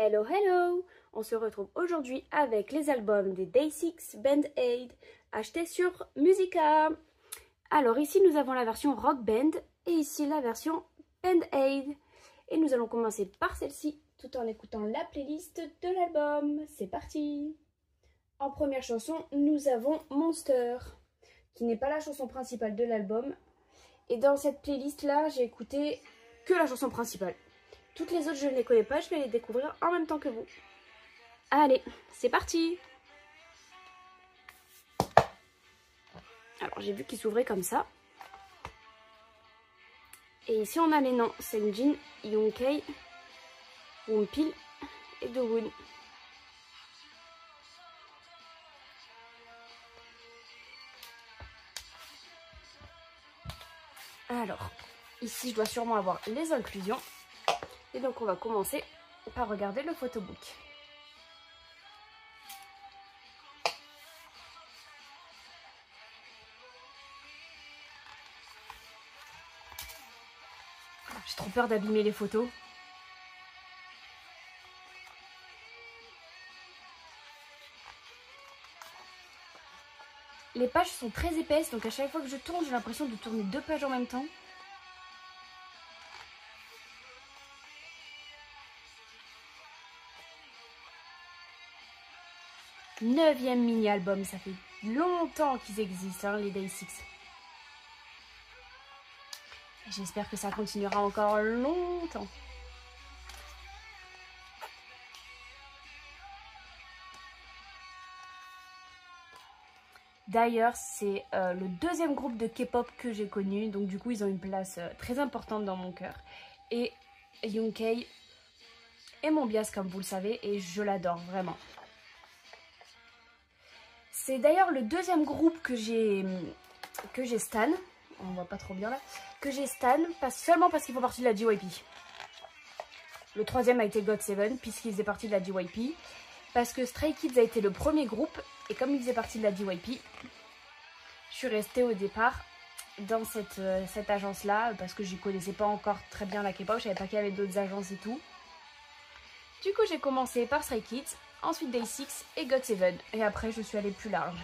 Hello, hello! On se retrouve aujourd'hui avec les albums des Day6 Band Aid achetés sur Musica. Alors ici nous avons la version Rock Band et ici la version Band Aid. Et nous allons commencer par celle-ci tout en écoutant la playlist de l'album. C'est parti! En première chanson, nous avons Monster, qui n'est pas la chanson principale de l'album. Et dans cette playlist-là, j'ai écouté que la chanson principale. Toutes les autres, je ne les connais pas, je vais les découvrir en même temps que vous. Allez, c'est parti! Alors, j'ai vu qu'ils s'ouvraient comme ça. Et ici, on a les noms. Seungjin, Yoonghae, Wonpil et Dowoon. Alors, ici, je dois sûrement avoir les inclusions. Et donc, on va commencer par regarder le photobook. J'ai trop peur d'abîmer les photos. Les pages sont très épaisses, donc à chaque fois que je tourne, j'ai l'impression de tourner 2 pages en même temps. Neuvième mini-album, ça fait longtemps qu'ils existent, hein, les Day6. J'espère que ça continuera encore longtemps. D'ailleurs, c'est le deuxième groupe de K-pop que j'ai connu, donc du coup, ils ont une place très importante dans mon cœur. Et Yoonghae est mon bias, comme vous le savez, et je l'adore vraiment. C'est d'ailleurs le deuxième groupe que j'ai stan, on voit pas trop bien là, que j'ai stan seulement parce qu'ils font partie de la JYP. Le troisième a été GOT7 puisqu'il faisait partie de la JYP, parce que Stray Kids a été le premier groupe et comme il faisait partie de la JYP, je suis restée au départ dans cette agence là parce que je connaissais pas encore très bien la K-pop, je savais pas qu'il y avait d'autres agences et tout. Du coup j'ai commencé par Stray Kids, ensuite Day6 et GOT7 et après je suis allée plus large.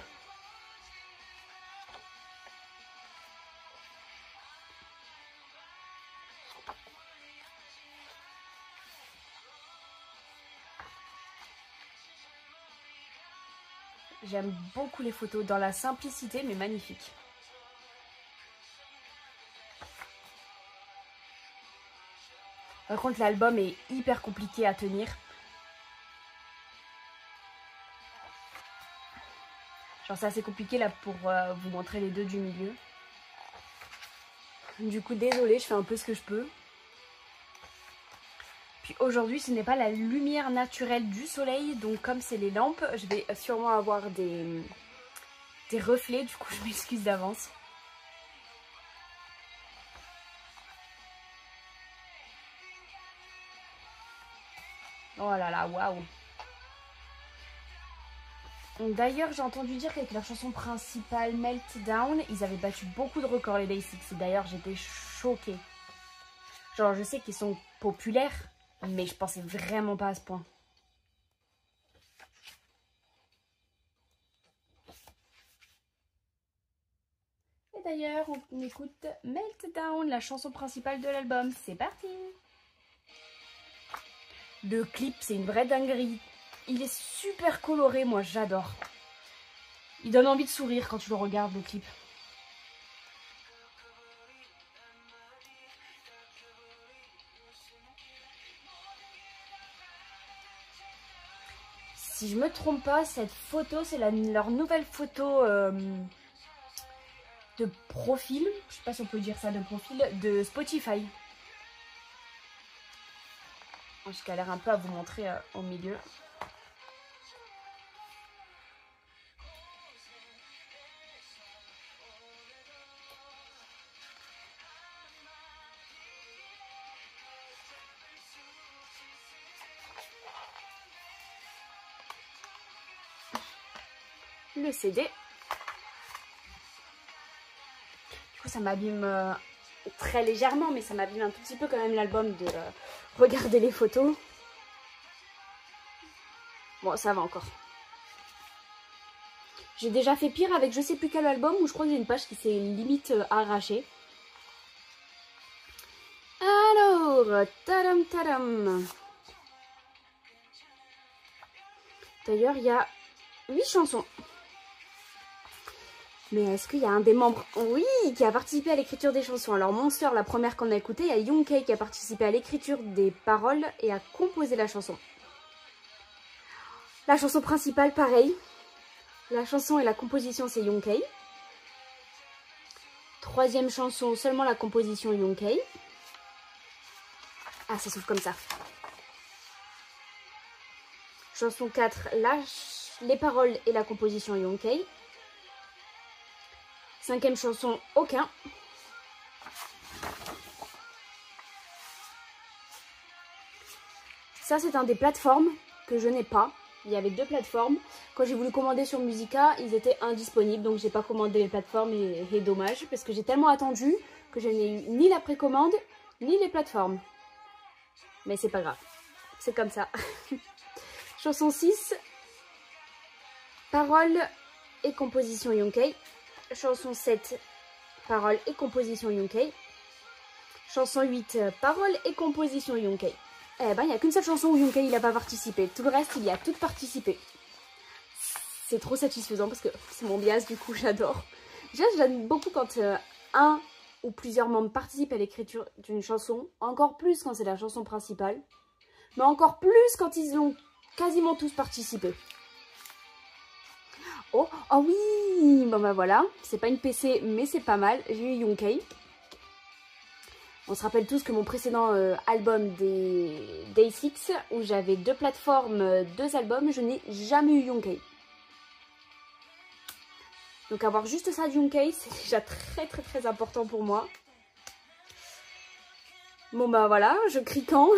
J'aime beaucoup les photos dans la simplicité mais magnifique. Par contre l'album est hyper compliqué à tenir. Genre c'est assez compliqué là pour vous montrer les deux du milieu. Du coup désolée, je fais un peu ce que je peux. Puis aujourd'hui ce n'est pas la lumière naturelle du soleil, donc comme c'est les lampes, je vais sûrement avoir des reflets, du coup je m'excuse d'avance. Oh là là, waouh! D'ailleurs, j'ai entendu dire qu'avec leur chanson principale, Meltdown, ils avaient battu beaucoup de records, les Day6. Et d'ailleurs, j'étais choquée. Genre, je sais qu'ils sont populaires, mais je pensais vraiment pas à ce point. Et d'ailleurs, on écoute Meltdown, la chanson principale de l'album. C'est parti! Le clip, c'est une vraie dinguerie. Il est super coloré, moi j'adore. Il donne envie de sourire quand tu le regardes, le clip. Si je me trompe pas, cette photo, c'est leur nouvelle photo de profil. Je sais pas si on peut dire ça, de profil, de Spotify. Je galère un peu à vous montrer au milieu. Le CD. Du coup, ça m'abîme très légèrement, mais ça m'abîme un tout petit peu quand même l'album de regarder les photos. Bon, ça va encore. J'ai déjà fait pire avec je sais plus quel album où je crois que j'ai une page qui s'est limite arrachée. Alors, tadam tadam. D'ailleurs, il y a 8 chansons. Mais est-ce qu'il y a un des membres, oui, qui a participé à l'écriture des chansons? Alors Monster, la première qu'on a écoutée, il y a Youngkay qui a participé à l'écriture des paroles et a composé la chanson. La chanson principale, pareil. La chanson et la composition, c'est Youngkay. Troisième chanson, seulement la composition Youngkay. Ah, ça s'ouvre comme ça. Chanson 4, les paroles et la composition Youngkay. Cinquième chanson, aucun. Ça, c'est un des plateformes que je n'ai pas. Il y avait 2 plateformes. Quand j'ai voulu commander sur Musica, ils étaient indisponibles. Donc, j'ai pas commandé les plateformes et dommage. Parce que j'ai tellement attendu que je n'ai eu ni la précommande, ni les plateformes. Mais c'est pas grave. C'est comme ça. Chanson 6. Paroles et composition Youngkay. Chanson 7, paroles et composition Youngkay. Chanson 8, paroles et composition Youngkay. Eh ben, il n'y a qu'une seule chanson où Youngkay n'a pas participé. Tout le reste, il y a tout participé. C'est trop satisfaisant parce que c'est mon bias, du coup, j'adore. Déjà, j'aime beaucoup quand un ou plusieurs membres participent à l'écriture d'une chanson. Encore plus quand c'est la chanson principale. Mais encore plus quand ils ont quasiment tous participé. Oh, oh oui, bon bah voilà, c'est pas une PC mais c'est pas mal, j'ai eu Youngkay. On se rappelle tous que mon précédent album des Day6, où j'avais 2 plateformes, 2 albums, je n'ai jamais eu Youngkay. Donc avoir juste ça de Youngkay, c'est déjà très important pour moi. Bon bah voilà, je crie quand.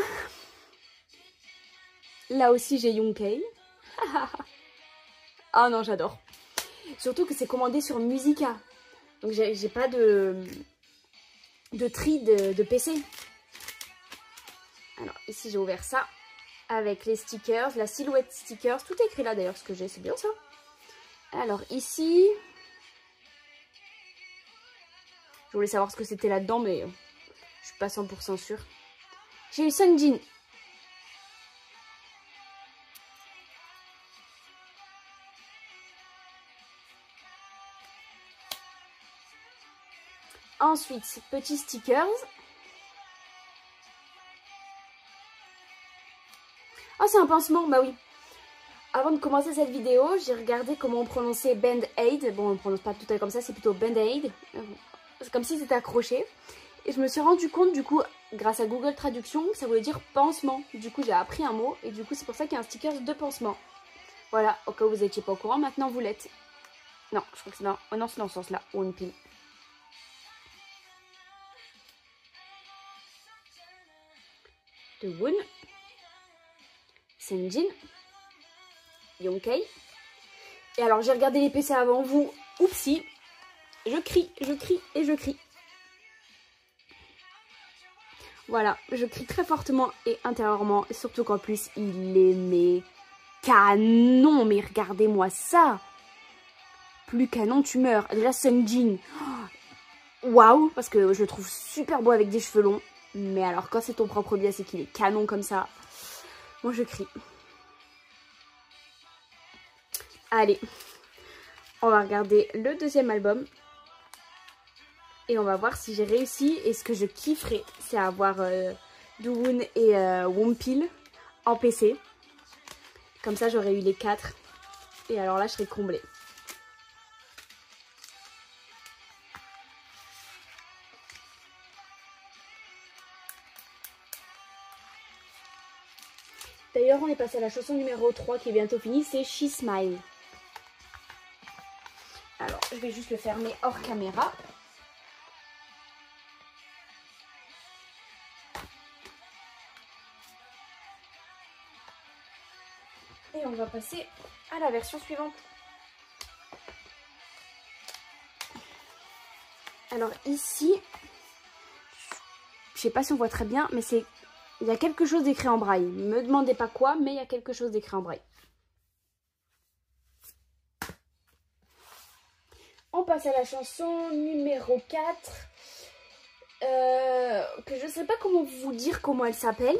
Là aussi j'ai Youngkay. Ah non, j'adore. Surtout que c'est commandé sur Musica. Donc j'ai pas de tri de PC. Alors ici j'ai ouvert ça. Avec les stickers, la silhouette stickers. Tout est écrit là d'ailleurs ce que j'ai, c'est bien ça. Alors ici. Je voulais savoir ce que c'était là-dedans mais je suis pas 100% sûre. J'ai eu Sungjin. Ensuite, petits stickers. Oh, c'est un pansement, bah oui. Avant de commencer cette vidéo, j'ai regardé comment on prononçait Band-Aid. Bon, on ne prononce pas tout à fait comme ça, c'est plutôt Band-Aid. C'est comme si c'était accroché. Et je me suis rendu compte, du coup, grâce à Google Traduction, que ça voulait dire pansement. Du coup, j'ai appris un mot et du coup, c'est pour ça qu'il y a un sticker de pansement. Voilà, au cas où vous n'étiez pas au courant, maintenant vous l'êtes. Non, je crois que c'est dans... Oh non, c'est dans ce sens-là, ou une pile. De Woon, Sungjin, Youngkay. Et alors j'ai regardé les PC avant vous, oupsie, je crie et je crie. Voilà, je crie très fortement et intérieurement, surtout qu'en plus il est mais canon, mais regardez-moi ça. Plus canon tu meurs. Déjà Sungjin, waouh, parce que je le trouve super beau avec des cheveux longs. Mais alors quand c'est ton propre biais et qu'il est canon comme ça, moi je crie. Allez, on va regarder le deuxième album. Et on va voir si j'ai réussi. Et ce que je kifferais, c'est avoir Dowoon et Wonpil en PC. Comme ça j'aurais eu les 4. Et alors là je serais comblée. D'ailleurs, on est passé à la chanson numéro 3 qui est bientôt finie, c'est She Smile. Alors, je vais juste le fermer hors caméra. Et on va passer à la version suivante. Alors ici, je sais pas si on voit très bien, mais c'est... Il y a quelque chose d'écrit en braille. Ne me demandez pas quoi, mais il y a quelque chose d'écrit en braille. on passe à la chanson numéro 4. Que je ne sais pas comment vous dire comment elle s'appelle.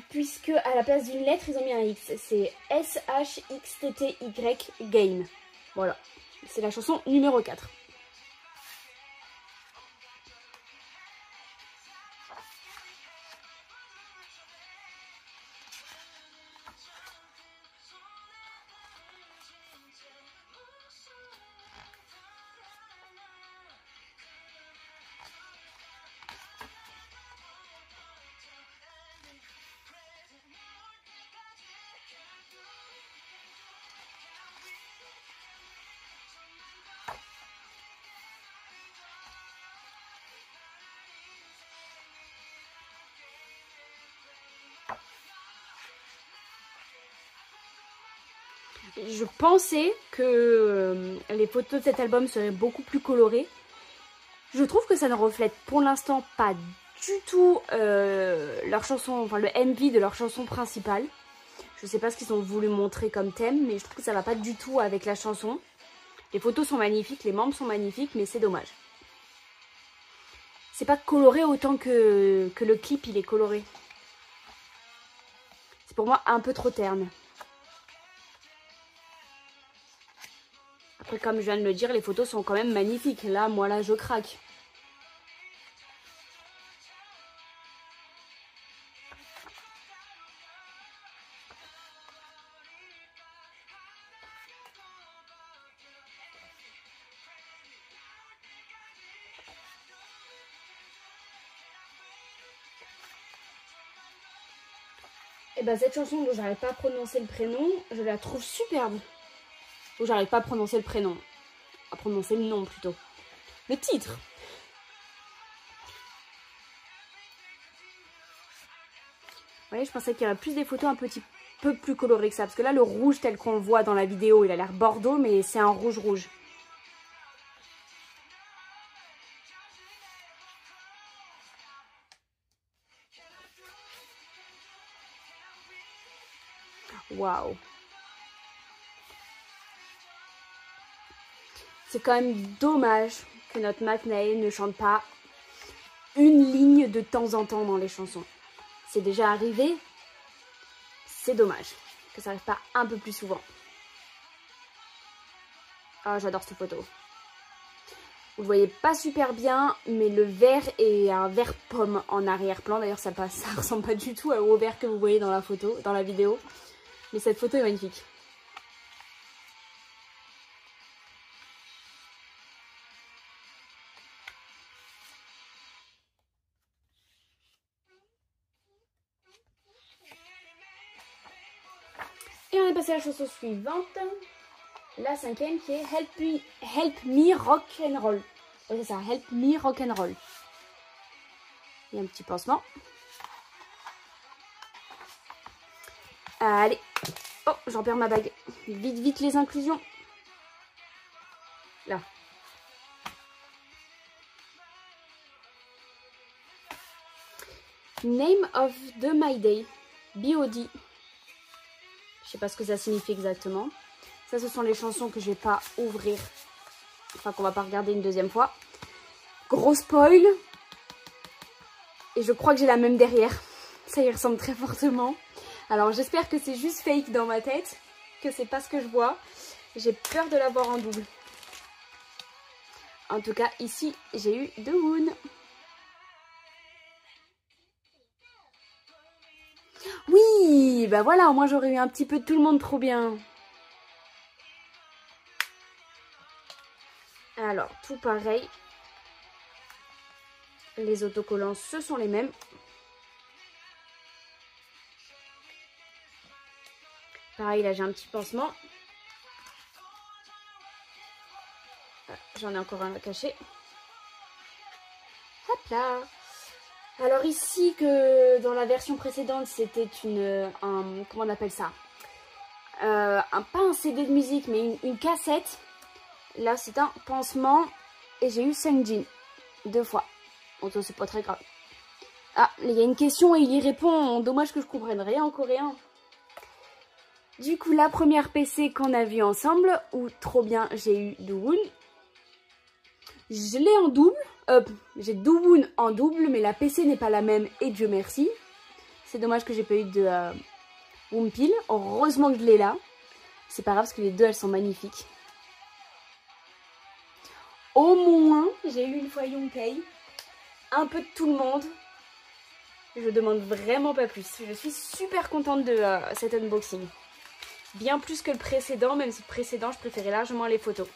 Puisque à la place d'une lettre, ils ont mis un X. C'est SHXTTY Game. Voilà. C'est la chanson numéro 4. Je pensais que les photos de cet album seraient beaucoup plus colorées. Je trouve que ça ne reflète pour l'instant pas du tout leur chanson, enfin le MV de leur chanson principale. Je sais pas ce qu'ils ont voulu montrer comme thème, mais je trouve que ça va pas du tout avec la chanson. Les photos sont magnifiques, les membres sont magnifiques, mais c'est dommage. C'est pas coloré autant que le clip il est coloré. C'est pour moi un peu trop terne. Après, comme je viens de le dire, les photos sont quand même magnifiques. Là, moi, là, je craque. Et ben cette chanson dont j'arrive pas à prononcer le prénom, je la trouve superbe. Dont j'arrive pas à prononcer le prénom. À prononcer le nom plutôt. Le titre. Vous voyez, je pensais qu'il y aurait plus des photos un petit peu plus colorées que ça. Parce que là, le rouge tel qu'on le voit dans la vidéo, il a l'air bordeaux, mais c'est un rouge rouge. Waouh. C'est quand même dommage que notre McNair ne chante pas une ligne de temps en temps dans les chansons. C'est déjà arrivé, c'est dommage que ça arrive pas un peu plus souvent. Ah, j'adore cette photo. Vous le voyez pas super bien, mais le vert est un vert pomme en arrière-plan. D'ailleurs, ça ressemble pas du tout au vert que vous voyez dans la photo, dans la vidéo. Mais cette photo est magnifique. Et on est passé à la chanson suivante. La 5e qui est Help Me Rock and Roll. Oui, c'est ça, Help Me Rock and Roll. Il y a un petit pansement. Allez. Oh, j'en perds ma bague. Vite, vite les inclusions. Là. Name of the My Day. BOD. Je sais pas ce que ça signifie exactement. Ça, ce sont les chansons que je vais pas ouvrir. Enfin, qu'on va pas regarder une deuxième fois. Gros spoil. Et je crois que j'ai la même derrière. Ça y ressemble très fortement. Alors, j'espère que c'est juste fake dans ma tête. Que c'est pas ce que je vois. J'ai peur de l'avoir en double. En tout cas, ici, j'ai eu The Woon. Oui, bah voilà, au moins j'aurais eu un petit peu de tout le monde, trop bien. Alors, tout pareil. Les autocollants, ce sont les mêmes. Pareil, là j'ai un petit pansement. J'en ai encore un à cacher. Hop là. Alors ici, que dans la version précédente, c'était comment on appelle ça, pas un CD de musique, mais une cassette. Là, c'est un pansement. Et j'ai eu Sungjin 2 fois. Donc ça, c'est pas très grave. Ah, il y a une question et il y répond. Dommage que je comprenne rien en coréen. Du coup, la première PC qu'on a vue ensemble, où trop bien, j'ai eu Dowoon. Je l'ai en double. J'ai Dowoon en double, mais la PC n'est pas la même, et Dieu merci. C'est dommage que j'ai pas eu de Whompil. Heureusement que je l'ai là. C'est pas grave parce que les deux, elles sont magnifiques. Au moins, j'ai eu une fois Yonkei. Un peu de tout le monde. Je demande vraiment pas plus. Je suis super contente de cet unboxing. Bien plus que le précédent, même si le précédent, je préférais largement les photos.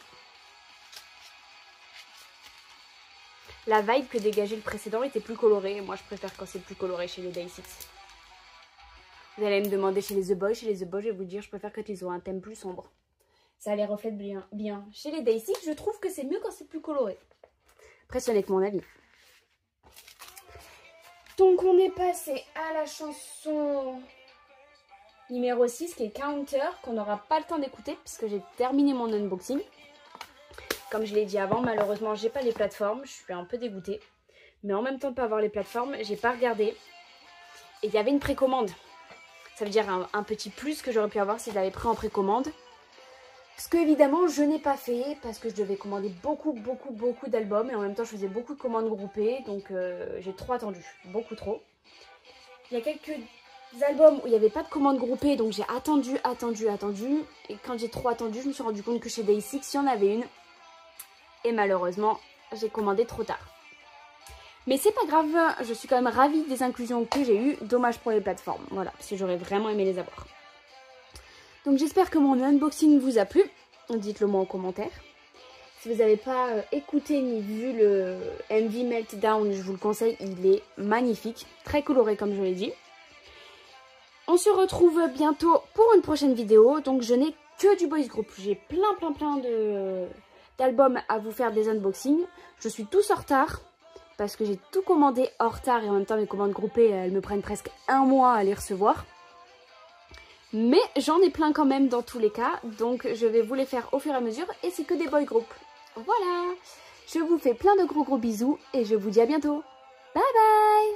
La vibe que dégageait le précédent était plus colorée. Moi, je préfère quand c'est plus coloré chez les Day6. Vous allez me demander chez les The Boys. Chez les The Boys, je vais vous dire, je préfère quand ils ont un thème plus sombre. Ça les reflète bien. Chez les Day6, je trouve que c'est mieux quand c'est plus coloré. Après, ce n'est que mon avis. Donc, on est passé à la chanson numéro 6, qui est Counter, qu'on n'aura pas le temps d'écouter, puisque j'ai terminé mon unboxing. Comme je l'ai dit avant, malheureusement, j'ai pas les plateformes. Je suis un peu dégoûtée. Mais en même temps de pas avoir les plateformes, j'ai pas regardé. Et il y avait une précommande. Ça veut dire un petit plus que j'aurais pu avoir si je l'avais pris en précommande. Ce que évidemment je n'ai pas fait parce que je devais commander beaucoup d'albums. Et en même temps je faisais beaucoup de commandes groupées. Donc j'ai trop attendu. Beaucoup trop. Il y a quelques albums où il n'y avait pas de commande groupée. Donc j'ai attendu. Et quand j'ai trop attendu, je me suis rendu compte que chez Day6 il y en avait une. Et malheureusement j'ai commandé trop tard. Mais c'est pas grave, je suis quand même ravie des inclusions que j'ai eues. Dommage pour les plateformes, voilà, parce que j'aurais vraiment aimé les avoir. Donc j'espère que mon unboxing vous a plu. Dites-le moi en commentaire. Si vous n'avez pas écouté ni vu le MV Meltdown, je vous le conseille, il est magnifique. Très coloré comme je l'ai dit. On se retrouve bientôt pour une prochaine vidéo. Donc je n'ai que du boys group. J'ai plein d'albums à vous faire des unboxings. Je suis tous en retard. Parce que j'ai tout commandé en retard et en même temps mes commandes groupées, elles me prennent presque un mois à les recevoir. Mais j'en ai plein quand même dans tous les cas, donc je vais vous les faire au fur et à mesure et c'est que des boy group. Voilà, je vous fais plein de gros bisous et je vous dis à bientôt. Bye bye.